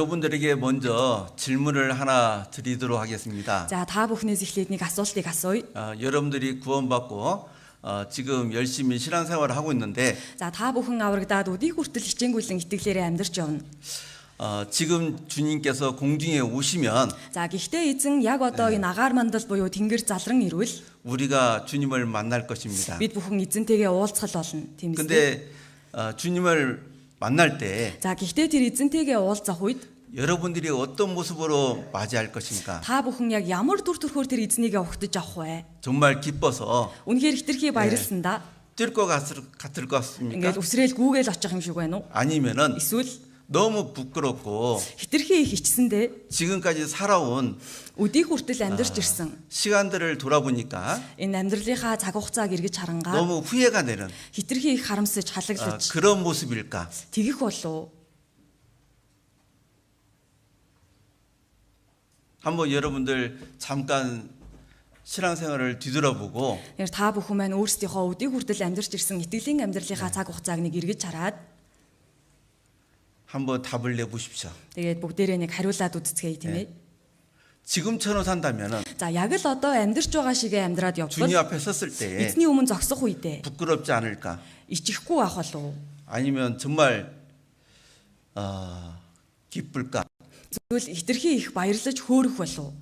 여러분들에게 먼저 질문을 하나 드리도록 하겠습니다. За та бүхнээс эхлээд нэг асуултыг асууя. 여러분들이 구원받고 지금 열심히 신앙생활을 하고 있는데 За та бүхэн аврагдаад өдий хүртэл хичээнгүйлэн итгэлээрээ амьдарч явна. 지금 주님께서 공중에 오시면 За гэхдээ эзэн яг одоо энэ агаар мандал буюу тэнгэр залран ирвэл 우리가 주님을 만날 것입니다. бид бүхэн эзэнтэйгээ уулзах болно. Тийм үү? 근데 주님을 만날 때 За гэхдээ тэр эзэнтэйгээ уулзах үед 여러분들이 어떤 모습으로 맞이할 것인가? та бүхэн яг ямар дүр төрхөөр тэр эзнийгээ ухтаж авах вэ? 정말 기뻐서 Үнэхээр хитрхи баярлсандаа 뛸 것 같을 것 같습니까? ингээд үсрээл гүүгээл очих юм шиг байна уу? 아니면은 Эсвэл 너무 부끄럽고 хитрхи их ичсэндээ 지금까지 살아온 өдий хүртэл амьдарч ирсэн 시간들을 돌아보니까 энэ амьдралынхаа цаг хугацааг эргэж харангаа 너무 후회가 되는 хитрхи их харамсаж халаглаж 그런 모습일까? тэгэх болов 한번 여러분들 잠깐 신앙생활을 뒤돌아보고 яг та бүхэн маань өөрсдийнхөө өдий хүртэл амьдарч ирсэн итгэлийн амьдралынхаа цаг хугацааг нэг эргэж хараад 한번 답을 내보십시오. тэгээд бүгдээрээ нэг хариулаад үзцгээе тийм ээ. 지금처럼 산다면은 За яг л одоо амьдарч байгаа шигээ амьдраад 주님 явбал 앞에 섰을 때 эзний өмнө зогсох үедээ 부끄럽지 않을까? ичихгүй байх болов 아니면 정말 기쁠까? зөвл хитрхи их баярлаж хөөрөх болов.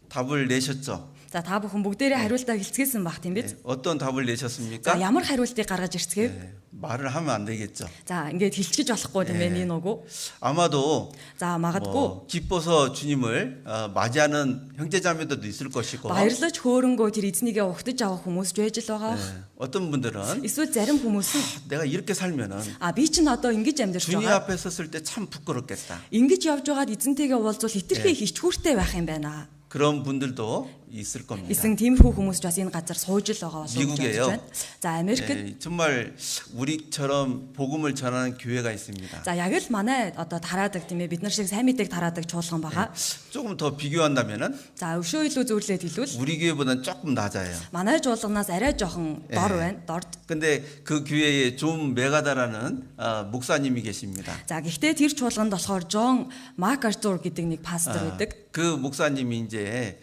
답을 내셨죠? За та бүхэн бүгдээрээ хариултаа хэлцгээсэн баг тийм биз? 어떤 답을 За 내셨습니까? ямар хариултыг гаргаж ирцгээв? 말을 하면 안 되겠죠. За ингээд хэлчихэж болохгүй тийм ээ нэг нөгөө. 아마도 За магадгүй 기뻐서 주님을 맞이하는 형제자매들도 있을 것이고 баярлаж хөөрөнгөө тэр эзнийгээ ухтаж авах хүмүүс ч байж л байгаа. 어떤 분들은 Эсвэл зарим хүмүүс нь 내가 이렇게 살면은 би чинь одоо ингэж амьдарч 주님 байгаа. 앞에 섰을 때 참 부끄럽겠다. Ингэж явж байгаад эзэнтэйгээ уулзвал хитрхи их ичгүүртэй байх юм байна. 그런 분들도 있을 겁니다. Эсэн тиймэрхүү хүмүүс ч бас энэ газар сууж л байгаа болов уу гэж 미국에요. байна. За Америкт 정말 우리처럼 복음을 전하는 교회가 있습니다. за яг л манай одоо тараадаг тийм ээ бид нар шиг сайн мэдээг тараадаг чуулган байгаа. 조금 더 비교한다면은 За өшөө илүү зөвлөд хэлвэл 우리 교회보다는 조금 낮아요. манай чуулганаас арай жоохон дор байна. дорд. 근데 그 교회에 존 메가다라는 목사님이 계십니다. За гэхдээ тэр чуулганд болохоор Джон Макартур гэдэг нэг пастор байдаг. 그 목사님이 이제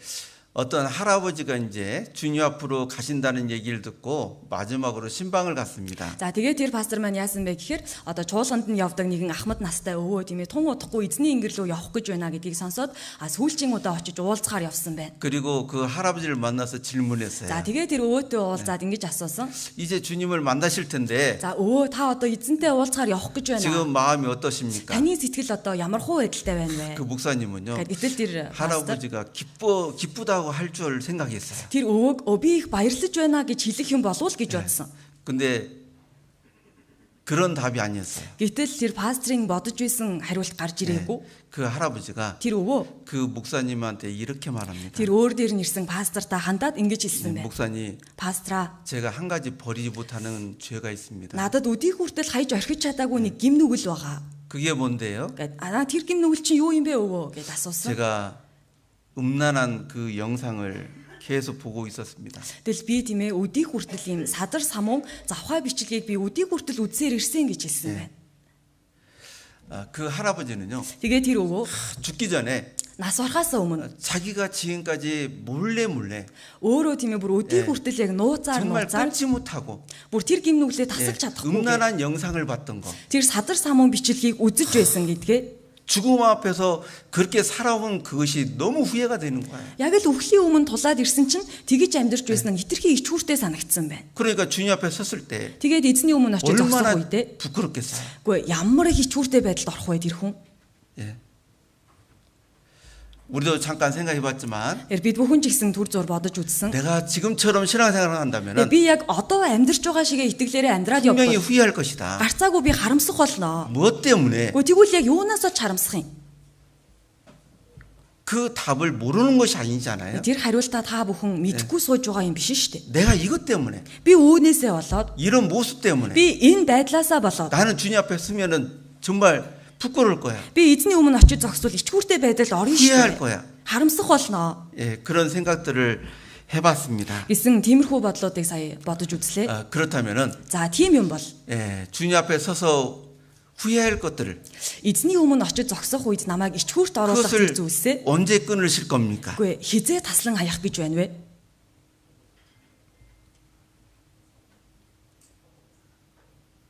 어떤 할아버지가 이제 주님 앞으로 가신다는 얘기를 듣고 마지막으로 신방을 갔습니다. За тэгээд тэр пастор маань яасан бэ гэхээр одоо чуулганд нь явдаг нэгэн ахмад настай өвөө тийм ээ тун удахгүй эзний ингэр рүү явах гэж байна гэдгийг сонсоод сүүлчийн удаа очиж уулзахаар явсан байна. 그리고 그 할아버지를 만나서 질문했어요. За тэгээд тэр өвөөтэй уулзаад ингэж асуусан. 이제 주님을 만나실 텐데 За өвөө та одоо эзэнтэй уулзахаар явах гэж байна. 지금 마음이 어떠십니까? Таны сэтгэл одоо ямар хуу байдалтай байна вэ? 그 목사님은요. гэтэл тэр пастор 할아버지가 기쁘다고 할 줄 생각했어요. тэр өвөөг би их баярлаж байна гэж хэлэх юм болов гэж бодсон. 근데 그런 답이 아니었어요. Гэтэл тэр пастрын бодож байсан хариулт гарч ирээгүй. 그 할아버지가 Тэр өвөө 그 목사님한테 이렇게 말합니다. тэр өөр дээр нэрсэн пастартаа хандаад ингэж хэлсэн байна. 목사님, Пастраа 제가 한 가지 버리지 못하는 죄가 있습니다. надад өдий хүртэл хайж орхиж чадаагүй нэг гим нүгэл байгаа. 그게 뭔데요? Гэт тэр гим нүгэл чинь юу юм бэ өвөө гэд асуусан. 제가 음란한 그 영상을 계속 보고 있었습니다. Тэгэл би тийм ээ өдий хүртэл ийм садар самуун завхай бичлэгийг би өдий хүртэл үзсээр ирсэн гэж хэлсэн байна. 그 할아버지는요. Тэгээ тэр өвөө 죽기 전에 нас орхоосоо өмнө 자기가 지금까지 몰래 өөрөө тийм ээ бүр өдий хүртэл яг нууцаар 정말 нууцаар 끊지 못하고 бүр тэр гим нүглээ тасалж чадахгүй. 음란한 영상을 봤던 거. Тэр садар самуун бичлэгийг үзэж байсан гэдгээ 죽음 앞에서 그렇게 살아온 그것이 너무 후회가 되는 거예요. яг л өвхлийн өмнө тулаад ирсэн чинь тэгэж амьдарч байсан нь хитрхи ичүүртэй санагдсан байна. 그러니까 주님 앞에 섰을 때 Тэгээд эзний өмнө очиж зогсох 얼마나 үедээ 부끄럽겠어요. үгүй ямар их ичүүртэй байдалд орох вэ тэр хүн? 예. 우리도 잠깐 생각해봤지만 Бид бүхэн ч гэсэн түр зур бодож үзсэн. 내가 지금처럼 신앙생활을 한다면 Би яг одоо амьдарч байгаа шигээ итгэлээрээ амьдраад 분명히 явбал 후회할 것이다. гарцаагүй би харамсах болно. 무엇 때문에? Үгүй тэгвэл яг юунаас ч харамсах юм. 그 답을 모르는 것이 아니잖아요. Тэр хариултаа та бүхэн мэдэхгүй сууж байгаа юм биш шүү дээ. 내가 이것 때문에, Би үүнээсээ болоод 이런 모습 때문에 би энэ байдлаасаа болоод 나는 주님 앞에 서면은 정말 부끄러울 거야. би эзний өмнө очиж зогсвол ичгүүртэй байдалд орно 후회할 шүү дээ. 거야. Харамсах болно. 예, 그런 생각들을 해봤습니다. гэсэн тиймэрхүү бодлуудыг сая бодож үзлээ. 그렇다면은 За тийм юм бол 주님 앞에 서서 후회할 것들을 Эзний өмнө очиж зогсох үед намайг ичхүүрт оруулах 그것을 зүйлсээ 언제 끊으실 겁니까? үгүй хизээ таслан хаях гэж байна вэ?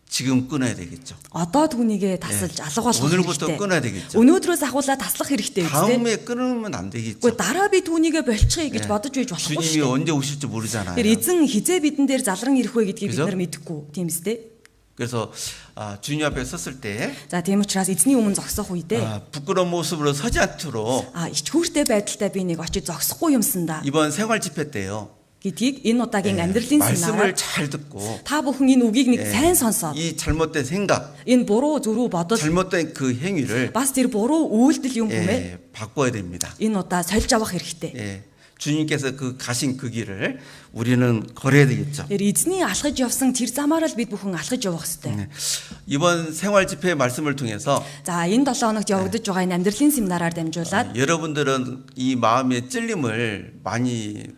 지금 끊어야 되겠죠. Одоо түүнийгээ тасалж алга болгох 오늘부터 хэрэгтэй. 끊어야 되겠죠. Өнөөдрөөс ахуулаад таслах хэрэгтэй үстэй. 다음에 끊으면 안 되겠죠. Үгүй дараа би түүнийгээ болчихъя гэж бодож байж болохгүй 주님이 шүү. 언제 오실지 모르잖아요. Тэр эзэн хизээ бидэн дээр залран ирэх вэ гэдгийг бид 그죠? нар мэдэхгүй тийм үстэй. 그래서 주님 앞에 섰을 때 За тийм учраас эзний өмнө зогсох үедээ 부끄러운 모습으로 서지 않도록 ичхүүртэй байдалтай би нэг очиж зогсохгүй юмсандаа 이번 생활 집회 때요. гэдгийг энэ удаагийн амьдралын 말씀을 семинараар 잘 듣고 та бүхэн энэ үгийг нэг сайн сонсоод 이 잘못된 생각, энэ буруу зүрүү бодол 잘못된 그 행위를 бас тэр буруу үйлдэл юм хүмээ 바꿔야 됩니다. энэ удаа сольж авах хэрэгтэй. 예, 주님께서 그 가신 그 길을 우리는 걸어야 되겠죠. Тэр эзний алхаж явсан тэр замаараа л бид бүхэн алхаж явах хэрэгтэй. 이번 생활 집회 말씀을 통해서 За энэ 7 хоногт явагдаж байгаа энэ амьдралын семинараар дамжуулаад 여러분들은 이 마음의 찔림을 많이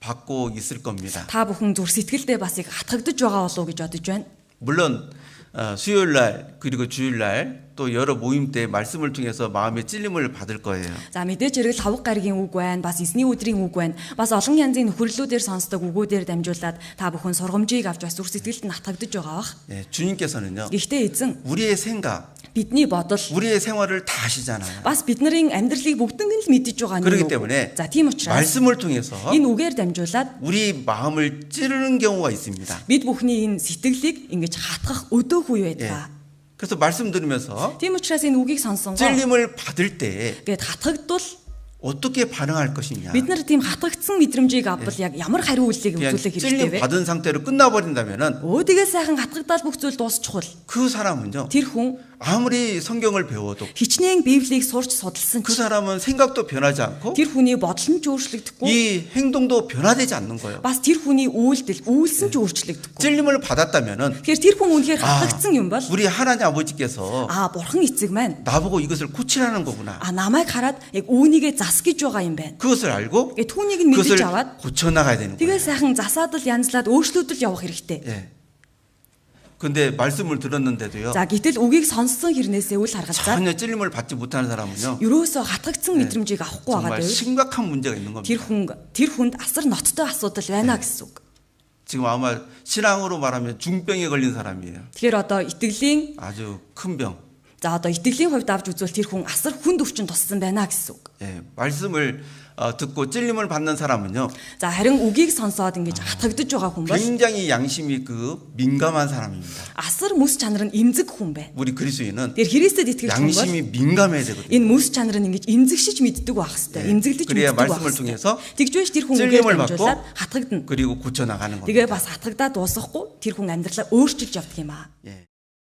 받고 있을 겁니다. та бүхэн зүр сэтгэлдээ бас их хатгагдж байгаа болов уу гэж бодож байна. 물론 수요일 날 그리고 주일 날 또 여러 모임 때 말씀을 통해서 마음의 찔림을 받을 거예요. За мэдээж хэрэг лавг гаригийн үг байна, бас эзний өдрийн үг байна. Бас олон янзын нөхөрлөлүүдээр сонсдог үгүүдээр дамжуулаад та бүхэн сургамжийг авч бас зүр сэтгэлд нь хатгагдж байгаа бах. 예, 주님께서는요. Гэхдээ эзэн 우리의 생각, бидний бодол 우리의 생활을 다 아시잖아요. бас бидний амьдралыг бүгднийг л мэдэж байгаа 그렇기 нэг. 때문에 За тийм учраас 말씀을 통해서 энэ үгээр дамжуулаад 우리 마음을 찌르는 경우가 있습니다. бид бүхний энэ сэтгэлийг ингэж хатгах өдөөхүй байдаг. 그래서 말씀 들으면서 Тийм учраас энэ үгийг сонсон гоо 찔림을 받을 때 гээд хатгагдвал 어떻게 반응할 것이냐. бид нар тийм хатгагдсан мэдрэмжийг авбал яг ямар хариу үйлсийг 그냥 үзүүлэх 찔림 хэрэгтэй вэ? 받은 상태로 끝나버린다면은 Өөдгөө сайхан хатгагдаад бүх зүйл дуусчихвал 그 사람은요. тэр хүн 아무리 성경을 배워도 хичнээн Библийг сурч судалсан 그 ч 사람은 생각도 변하지 않고 тэр хүний бодол нь ч өөрчлөгдөхгүй 이 행동도 변화되지 않는 거예요. бас тэр хүний үйлдэл үйлс нь ч өөрчлөгдөхгүй. 찔림을 받았다면은 Тэгэхээр тэр хүн үнэхээр хатгагдсан юм бол 우리 하나님 아버지께서 бурхан эцэг маань 나보고 이것을 고치라는 거구나. намайг хараад яг үүнийгээ зас гэж байгаа юм байна. 그것을 알고 Тэгээ түүнийг нь 그것을 мэдэж аваад 고쳐나가야 되는 тэгээ 거예요. сайхан засаадал янзлаад өөрчлөлтөл явах хэрэгтэй. 예. 근데 말씀을 들었는데도요. За гэтэл үгийг сонссон хэрнээсээ үл харгалзаад 전혀 찔림을 받지 못하는 사람은요. ерөөсөө хатгагдсан мэдрэмжийг авахгүй 정말 байгаа байвал 심각한 문제가 있는 겁니다. тэр хүнд асар ноцтой асуудал байна гэсэн үг. 지금 아마 신앙으로 말하면 중병에 걸린 사람이에요. Тэгэхээр одоо итгэлийн 아주 큰 병. за одоо итгэлийн хувьд авч үзвэл тэр хүн асар хүнд өвчин туссан байна гэсэн үг. 예, 말씀을 듣고 찔림을 받는 사람은요. За харин үгийг сонсоод ингэж хатгагдж байгаа хүн бол 굉장히 양심이 그 민감한 사람입니다. асар мэс чанар нь эмзэг хүн байна. 우리 그리스도인은 Тэр Христэд итгэж хүн бол 양심이 민감해야 되거든요. энэ мэс чанар нь ингэж эмзэгшиж мэддэг байх хэвээр. Эмзэглэж 그래야 мэддэг байх 말씀을 хэвээр. 통해서 Тэгж байж тэр хүн 찔림을 үгээр 받고 дамжуулаад хатгагдана. 그리고 고쳐 나가는 Тэгээ 겁니다. бас хатгадаад дуусахгүй тэр хүн амьдралаа өөрчилж явдаг юм аа. 예.